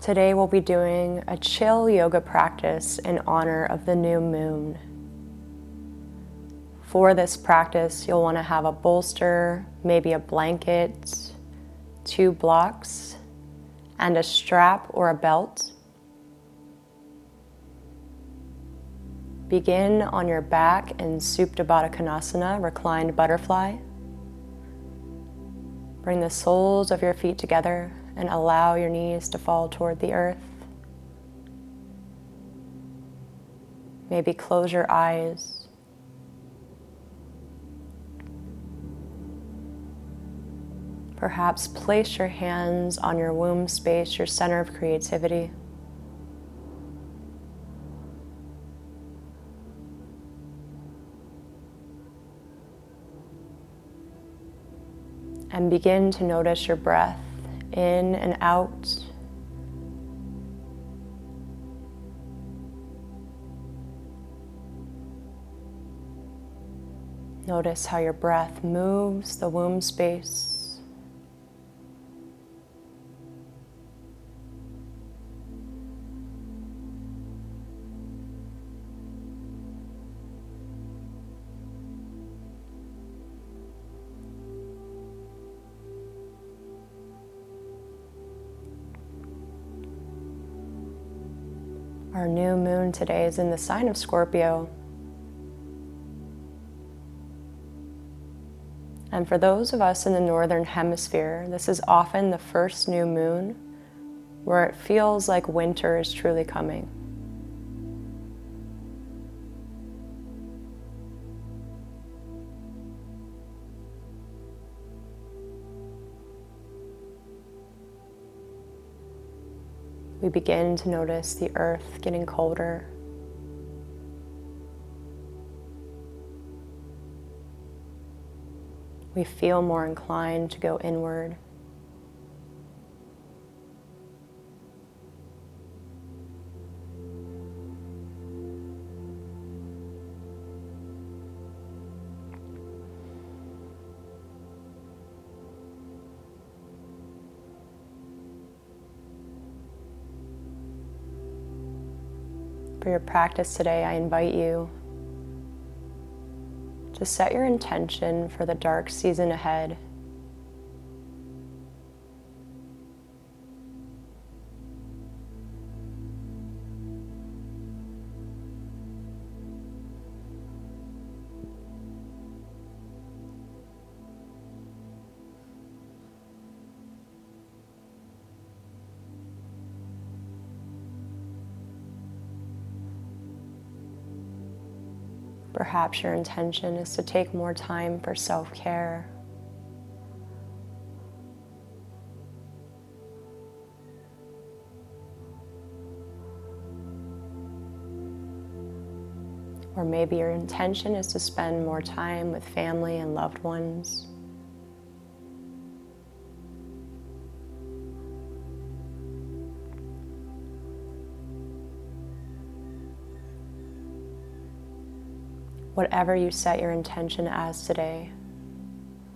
Today we'll be doing a chill yoga practice in honor of the new moon. For this practice, you'll want to have a bolster, maybe a blanket, 2 blocks, and a strap or a belt. Begin on your back in Supta Baddha Konasana, reclined butterfly. Bring the soles of your feet together and allow your knees to fall toward the earth. Maybe close your eyes. Perhaps place your hands on your womb space, your center of creativity. And begin to notice your breath in and out. Notice how your breath moves the womb space. Our new moon today is in the sign of Scorpio. And for those of us in the northern hemisphere, this is often the first new moon where it feels like winter is truly coming. We begin to notice the earth getting colder. We feel more inclined to go inward. For your practice today, I invite you to set your intention for the dark season ahead. Perhaps your intention is to take more time for self-care. Or maybe your intention is to spend more time with family and loved ones. Whatever you set your intention as today,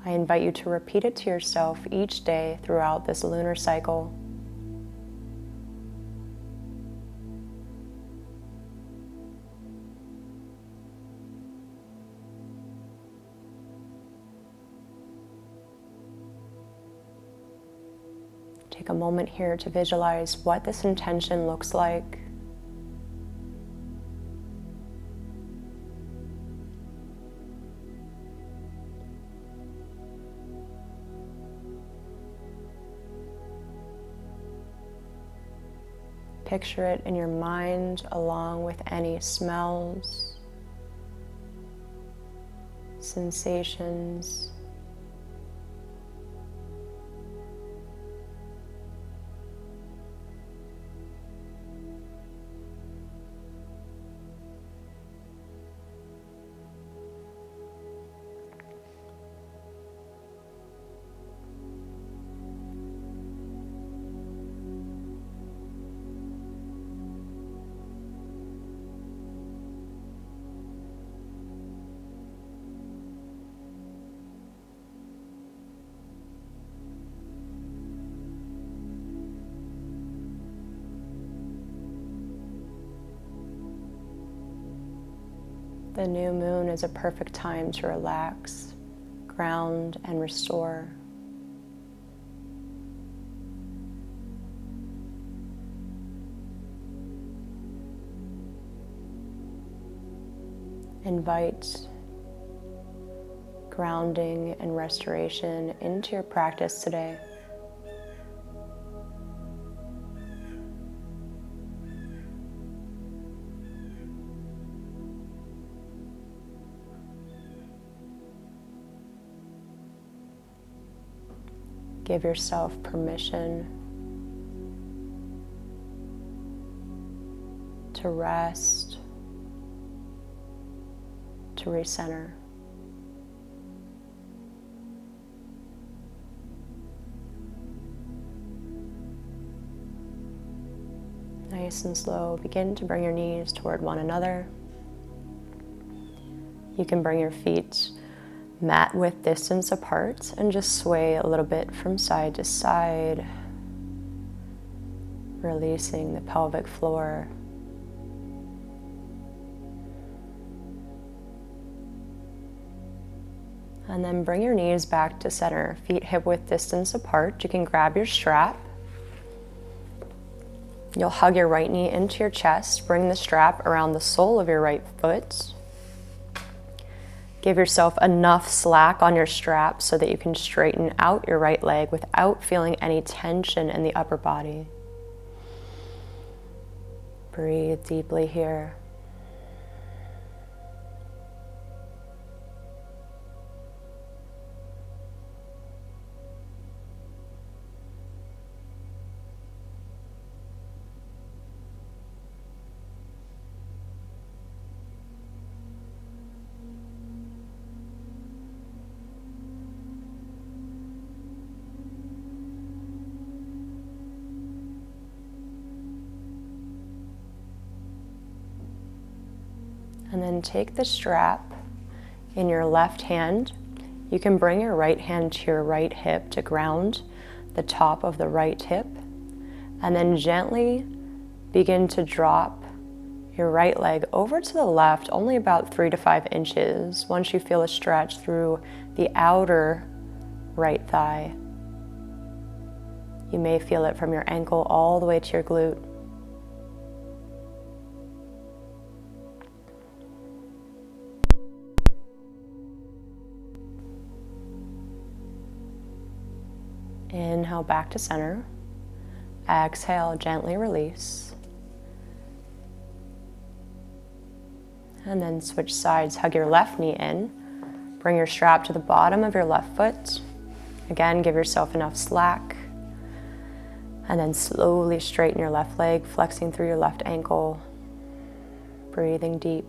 I invite you to repeat it to yourself each day throughout this lunar cycle. Take a moment here to visualize what this intention looks like. Picture it in your mind along with any smells, sensations, The new moon is a perfect time to relax, ground, and restore. Invite grounding and restoration into your practice today. Give yourself permission to rest, to recenter. Nice and slow, begin to bring your knees toward one another. You can bring your feet mat width distance apart and just sway a little bit from side to side, releasing the pelvic floor. And then bring your knees back to center, feet hip width distance apart. You can grab your strap. You'll hug your right knee into your chest, bring the strap around the sole of your right foot. Give yourself enough slack on your strap so that you can straighten out your right leg without feeling any tension in the upper body. Breathe deeply here. And then take the strap in your left hand. You can bring your right hand to your right hip to ground the top of the right hip. And then gently begin to drop your right leg over to the left, only about 3 to 5 inches. Once you feel a stretch through the outer right thigh, you may feel it from your ankle all the way to your glute. Inhale back to center. Exhale, gently release. And then switch sides, hug your left knee in. Bring your strap to the bottom of your left foot. Again, give yourself enough slack. And then slowly straighten your left leg, flexing through your left ankle. Breathing deep.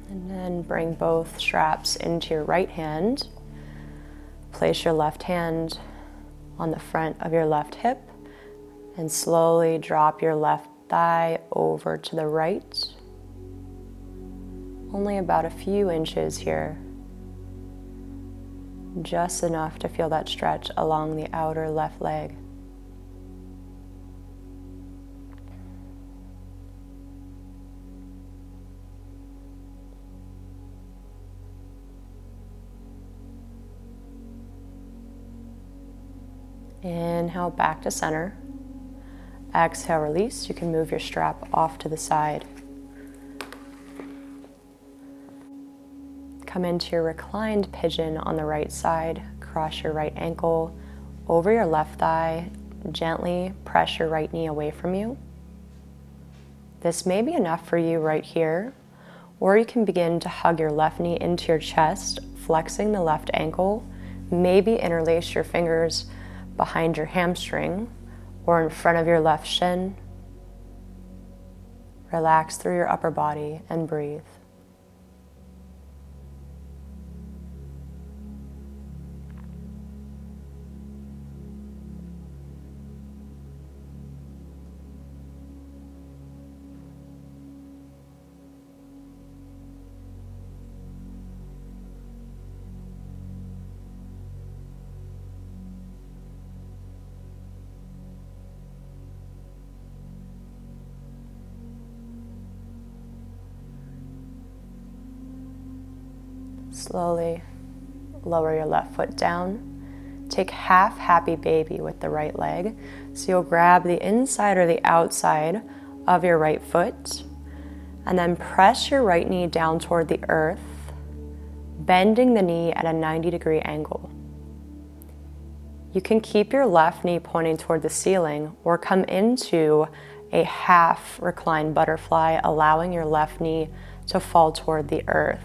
And then bring both straps into your right hand. Place your left hand on the front of your left hip and slowly drop your left thigh over to the right. Only about a few inches here. Just enough to feel that stretch along the outer left leg. Inhale back to center. Exhale, release. You can move your strap off to the side. Come into your reclined pigeon on the right side. Cross your right ankle over your left thigh. Gently press your right knee away from you. This may be enough for you right here, or you can begin to hug your left knee into your chest, flexing the left ankle. Maybe interlace your fingers behind your hamstring or in front of your left shin. Relax through your upper body and breathe. Slowly lower your left foot down. Take half happy baby with the right leg. So you'll grab the inside or the outside of your right foot and then press your right knee down toward the earth, bending the knee at a 90-degree angle. You can keep your left knee pointing toward the ceiling or come into a half reclined butterfly, allowing your left knee to fall toward the earth.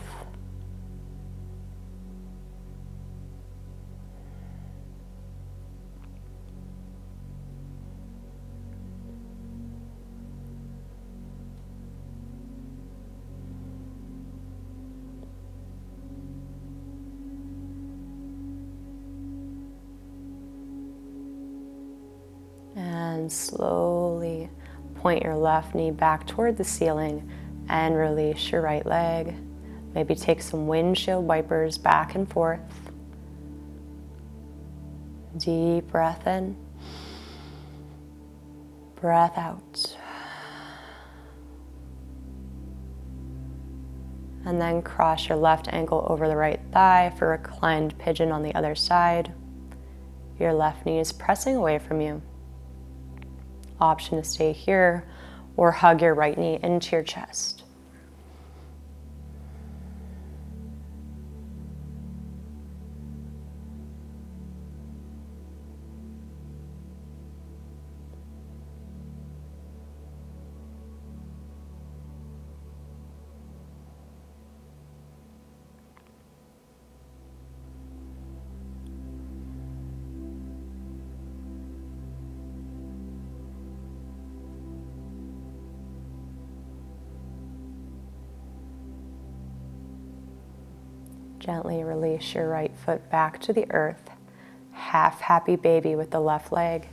And slowly point your left knee back toward the ceiling and release your right leg. Maybe take some windshield wipers back and forth. Deep breath in, breath out. And then cross your left ankle over the right thigh for reclined pigeon on the other side. Your left knee is pressing away from you. Option to stay here or hug your right knee into your chest. Gently release your right foot back to the earth. Half happy baby with the left leg.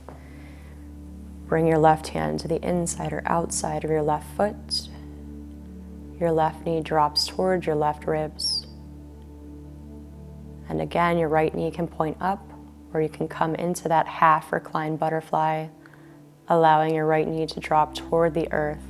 Bring your left hand to the inside or outside of your left foot. Your left knee drops towards your left ribs. And again, your right knee can point up, or you can come into that half reclined butterfly, allowing your right knee to drop toward the earth.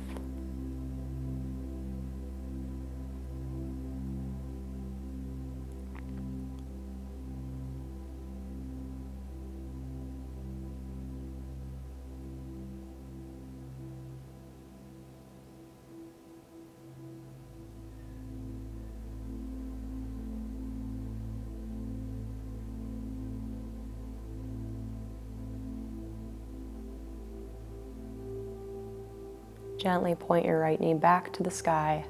Gently point your right knee back to the sky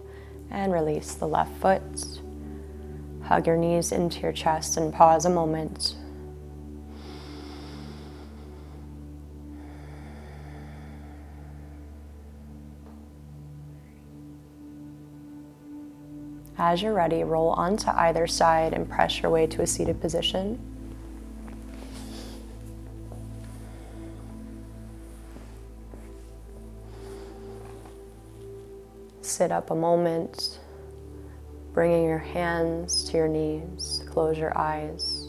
and release the left foot. Hug your knees into your chest and pause a moment. As you're ready, roll onto either side and press your way to a seated position. Sit up a moment, bringing your hands to your knees. Close your eyes.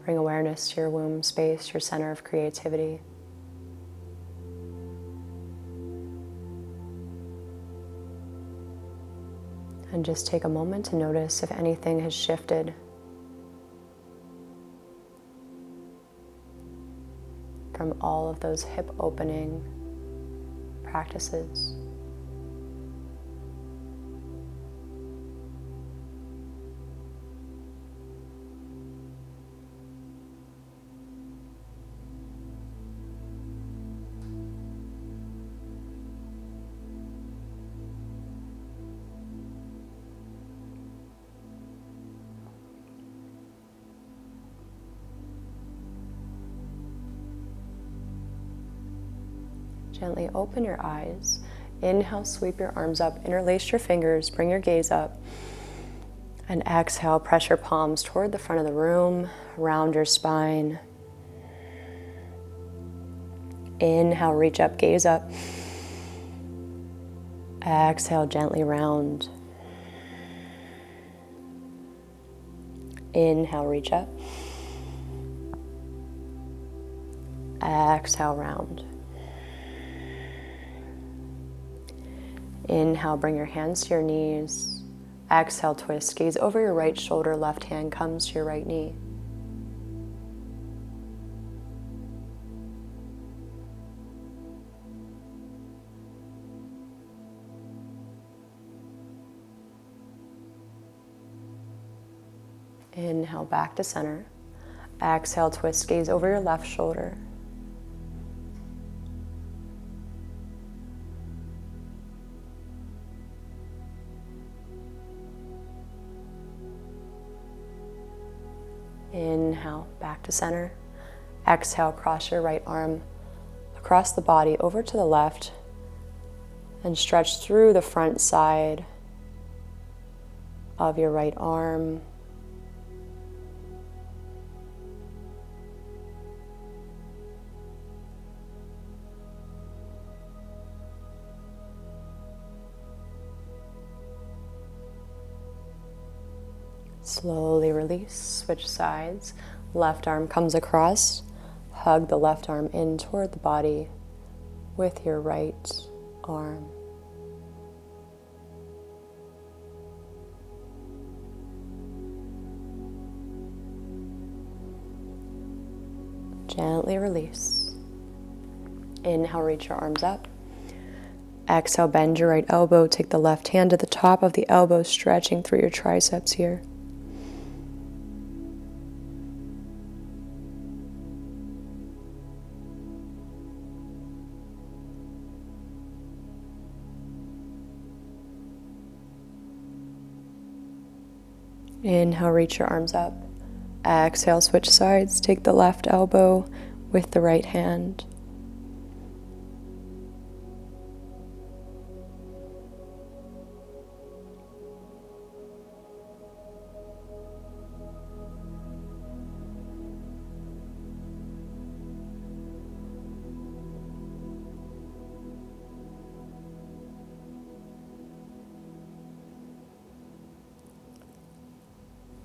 Bring awareness to your womb space, your center of creativity. And just take a moment to notice if anything has shifted from all of those hip opening practices. Gently open your eyes. Inhale, sweep your arms up, interlace your fingers, bring your gaze up. And exhale, press your palms toward the front of the room, round your spine. Inhale, reach up, gaze up. Exhale, gently round. Inhale, reach up. Exhale, round. Inhale, bring your hands to your knees. Exhale, twist. Gaze over your right shoulder, left hand comes to your right knee. Inhale, back to center. Exhale, twist, gaze over your left shoulder. Inhale, back to center. Exhale, cross your right arm across the body over to the left and stretch through the front side of your right arm. Slowly release, switch sides. Left arm comes across. Hug the left arm in toward the body with your right arm. Gently release. Inhale, reach your arms up. Exhale, bend your right elbow. Take the left hand to the top of the elbow, stretching through your triceps here. Inhale, reach your arms up. Exhale, switch sides. Take the left elbow with the right hand.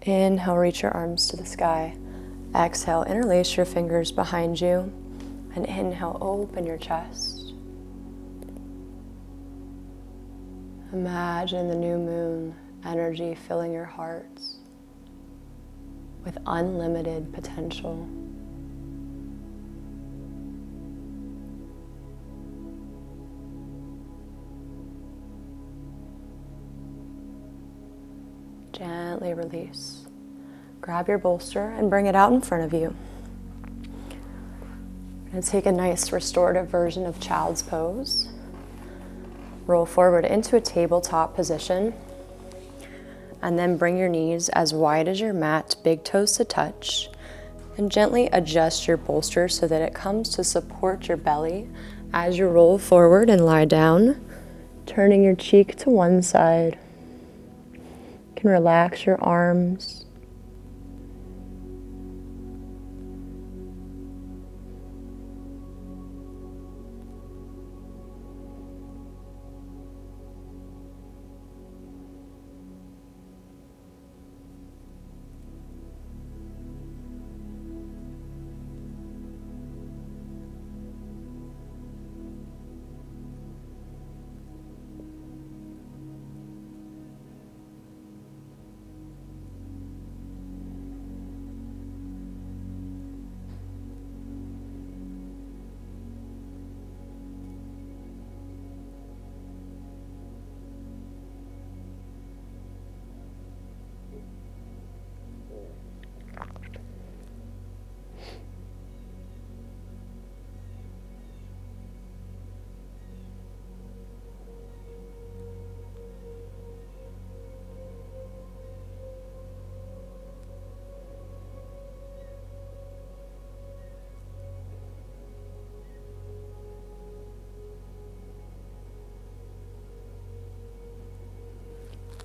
Inhale, reach your arms to the sky. Exhale, interlace your fingers behind you. And inhale, open your chest. Imagine the new moon energy filling your heart with unlimited potential. Gently release. Grab your bolster and bring it out in front of you. And take a nice restorative version of child's pose. Roll forward into a tabletop position. And then bring your knees as wide as your mat, big toes to touch. And gently adjust your bolster so that it comes to support your belly as you roll forward and lie down, turning your cheek to one side. You can relax your arms.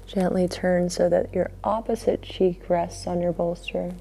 Gently turn so that your opposite cheek rests on your bolster.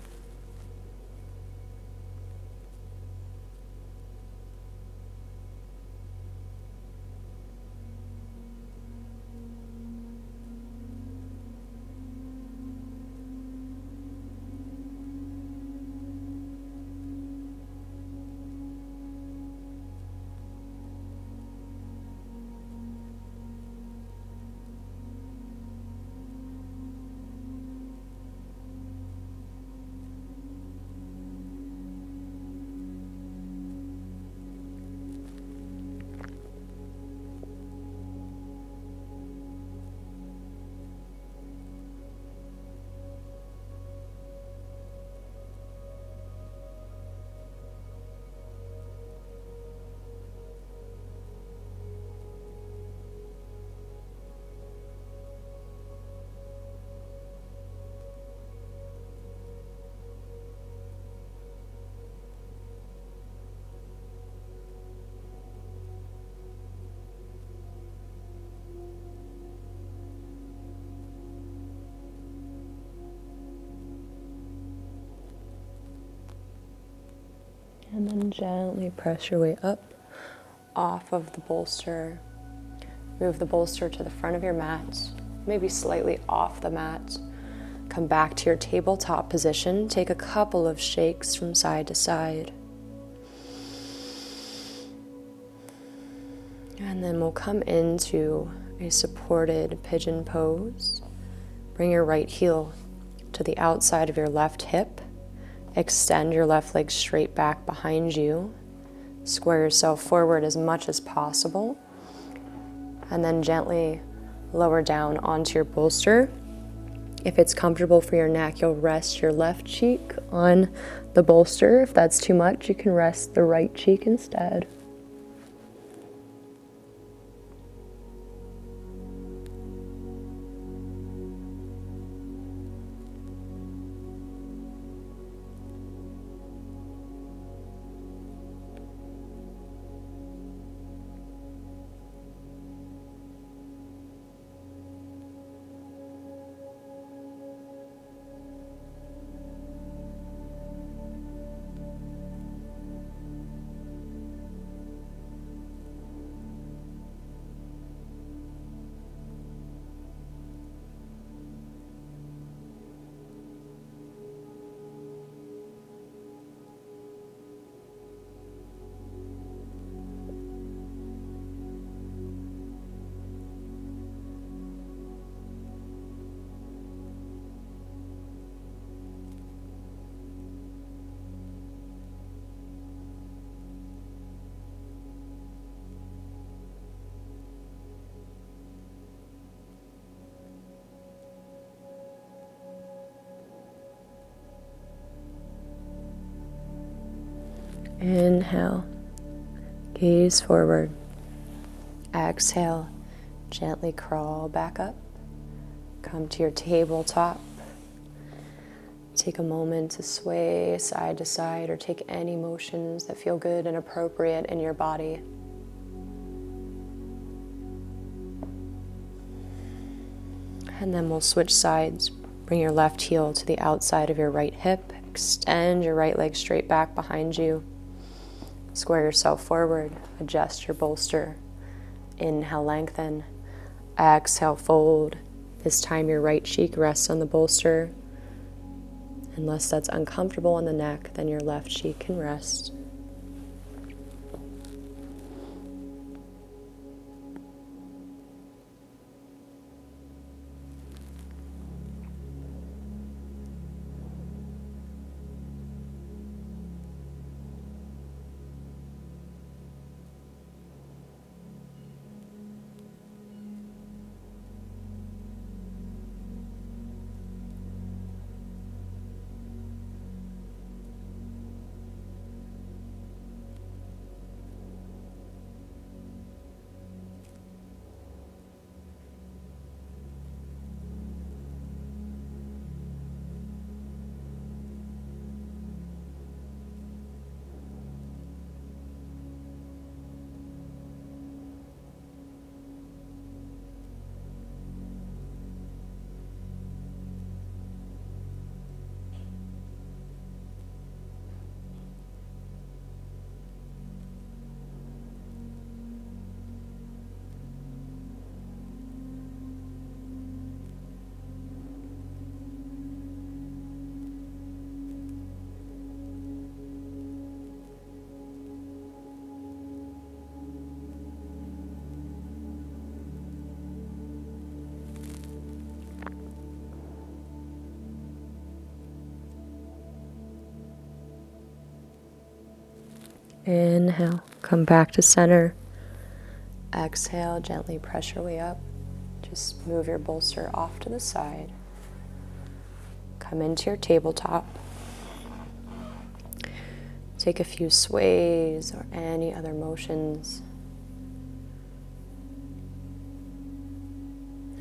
And then gently press your way up off of the bolster. Move the bolster to the front of your mat, maybe slightly off the mat. Come back to your tabletop position. Take a couple of shakes from side to side. And then we'll come into a supported pigeon pose. Bring your right heel to the outside of your left hip. Extend your left leg straight back behind you. Square yourself forward as much as possible. And then gently lower down onto your bolster. If it's comfortable for your neck, you'll rest your left cheek on the bolster. If that's too much, you can rest the right cheek instead. Inhale, gaze forward. Exhale, gently crawl back up. Come to your tabletop. Take a moment to sway side to side or take any motions that feel good and appropriate in your body. And then we'll switch sides. Bring your left heel to the outside of your right hip. Extend your right leg straight back behind you. Square yourself forward. Adjust your bolster. Inhale, lengthen. Exhale, fold. This time your right cheek rests on the bolster. Unless that's uncomfortable on the neck, then your left cheek can rest. Inhale, come back to center. Exhale, gently press your way up. Just move your bolster off to the side. Come into your tabletop. Take a few sways or any other motions.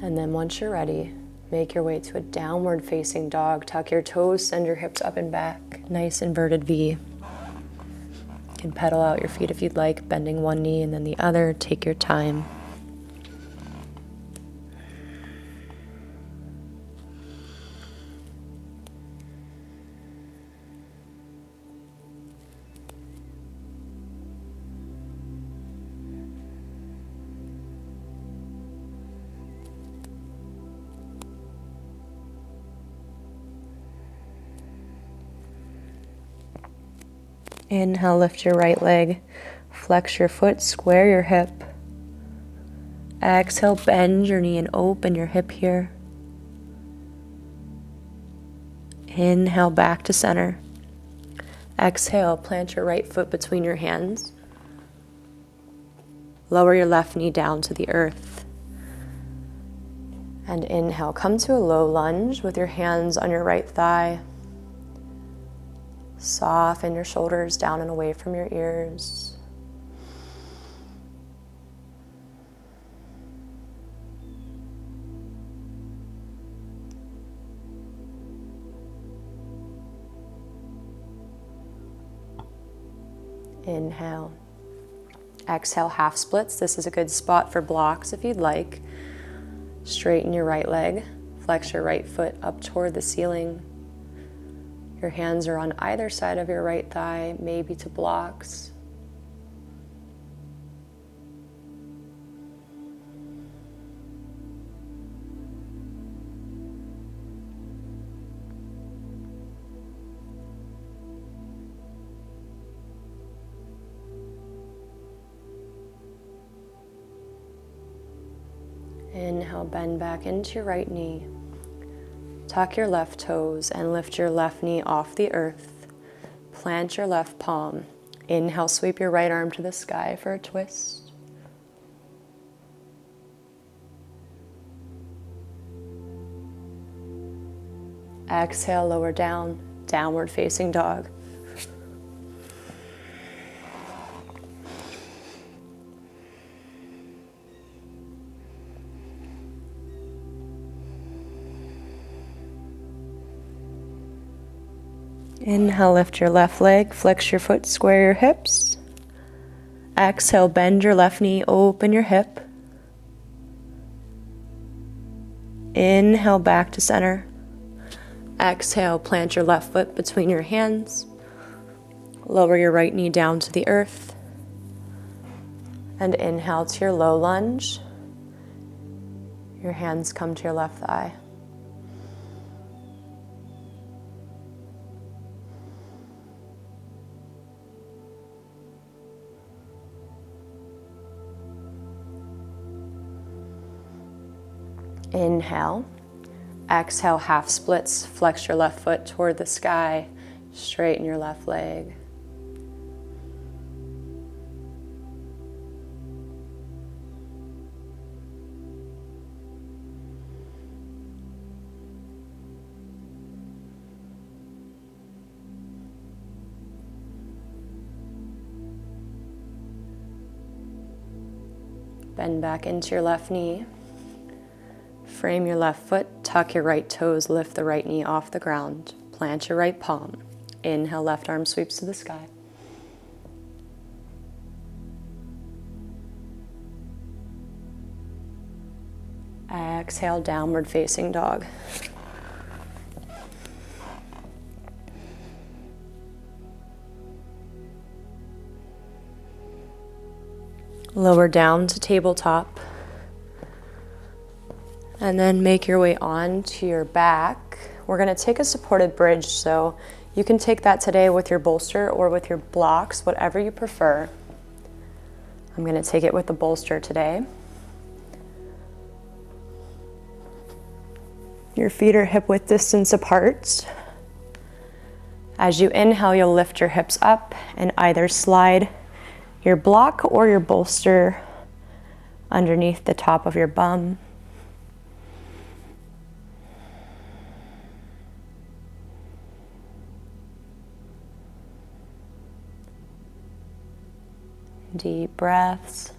And then once you're ready, make your way to a downward facing dog. Tuck your toes, send your hips up and back. Nice inverted V. You can pedal out your feet if you'd like, bending one knee and then the other. Take your time. Inhale, lift your right leg, flex your foot, square your hip. Exhale, bend your knee and open your hip here. Inhale, back to center. Exhale, plant your right foot between your hands. Lower your left knee down to the earth. And inhale, come to a low lunge with your hands on your right thigh. Soften your shoulders down and away from your ears. Inhale. Exhale, half splits. This is a good spot for blocks if you'd like. Straighten your right leg. Flex your right foot up toward the ceiling. Your hands are on either side of your right thigh, maybe to blocks. Inhale, bend back into your right knee. Tuck your left toes and lift your left knee off the earth. Plant your left palm. Inhale, sweep your right arm to the sky for a twist. Exhale, lower down, downward facing dog. Inhale, lift your left leg, flex your foot, square your hips. Exhale, bend your left knee, open your hip. Inhale, back to center. Exhale, plant your left foot between your hands. Lower your right knee down to the earth. And inhale to your low lunge. Your hands come to your left thigh. Inhale. Exhale, half splits. Flex your left foot toward the sky. Straighten your left leg. Bend back into your left knee. Frame your left foot, tuck your right toes, lift the right knee off the ground. Plant your right palm. Inhale, left arm sweeps to the sky. Exhale, downward facing dog. Lower down to tabletop. And then make your way on to your back. We're going to take a supported bridge, so you can take that today with your bolster or with your blocks, whatever you prefer. I'm going to take it with the bolster today. Your feet are hip width distance apart. As you inhale, you'll lift your hips up and either slide your block or your bolster underneath the top of your bum. Deep breaths.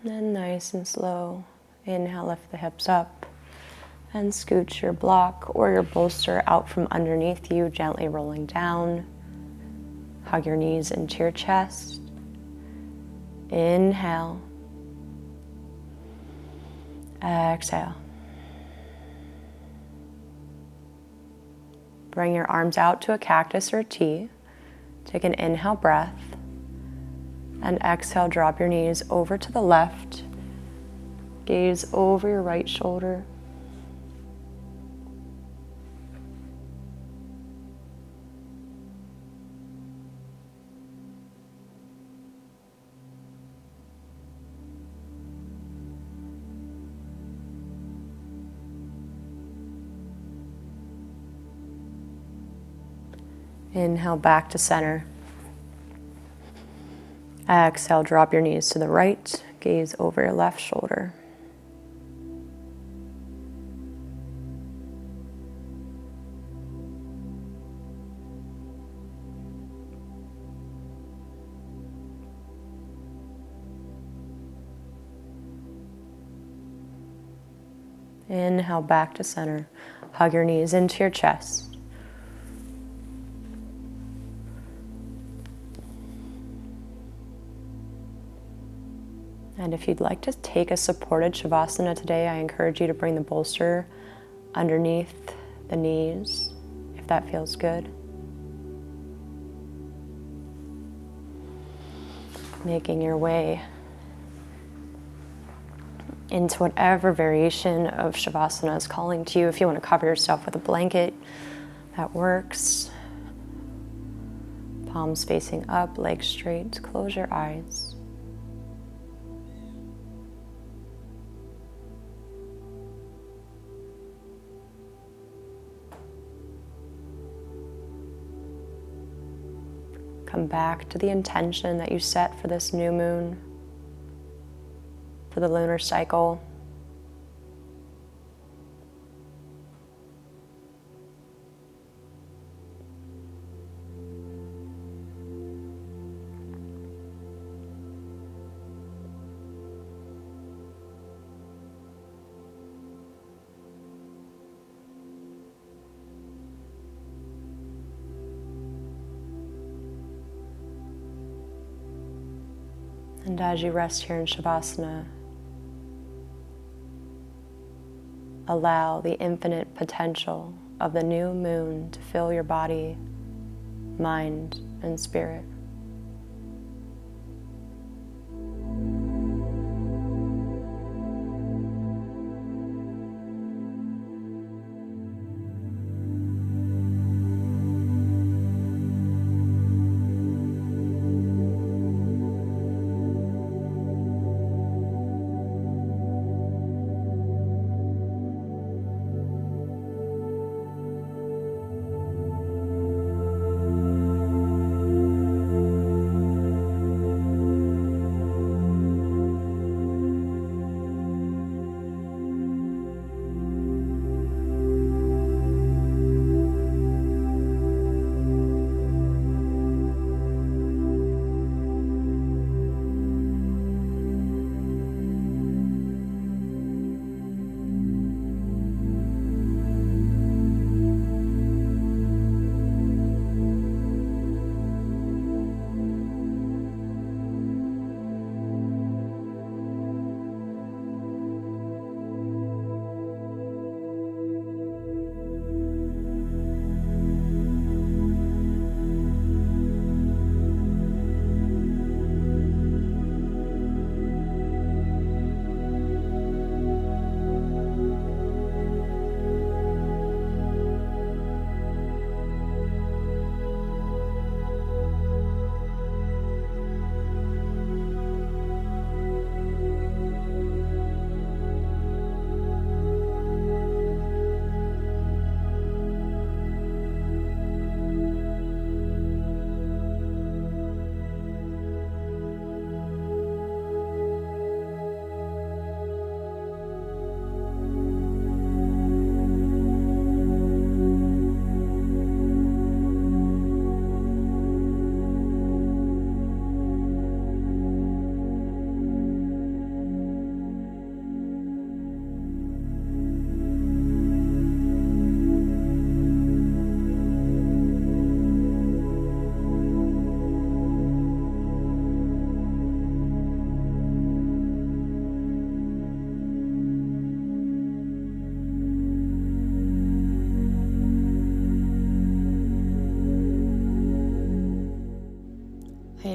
And nice and slow, inhale, lift the hips up and scooch your block or your bolster out from underneath you, gently rolling down. Hug your knees into your chest. Inhale. Exhale. Bring your arms out to a cactus or a T. Take an inhale breath. And exhale, drop your knees over to the left. Gaze over your right shoulder. Inhale back to center. Exhale, drop your knees to the right, gaze over your left shoulder. Inhale back to center. Hug your knees into your chest. And if you'd like to take a supported Savasana today, I encourage you to bring the bolster underneath the knees, if that feels good. Making your way into whatever variation of Savasana is calling to you. If you want to cover yourself with a blanket, that works. Palms facing up, legs straight, close your eyes. Come back to the intention that you set for this new moon, for the lunar cycle. And as you rest here in Savasana, allow the infinite potential of the new moon to fill your body, mind, and spirit.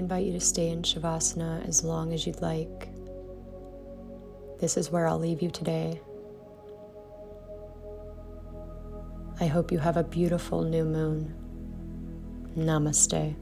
invite you to stay in Savasana as long as you'd like. This is where I'll leave you today. I hope you have a beautiful new moon. Namaste.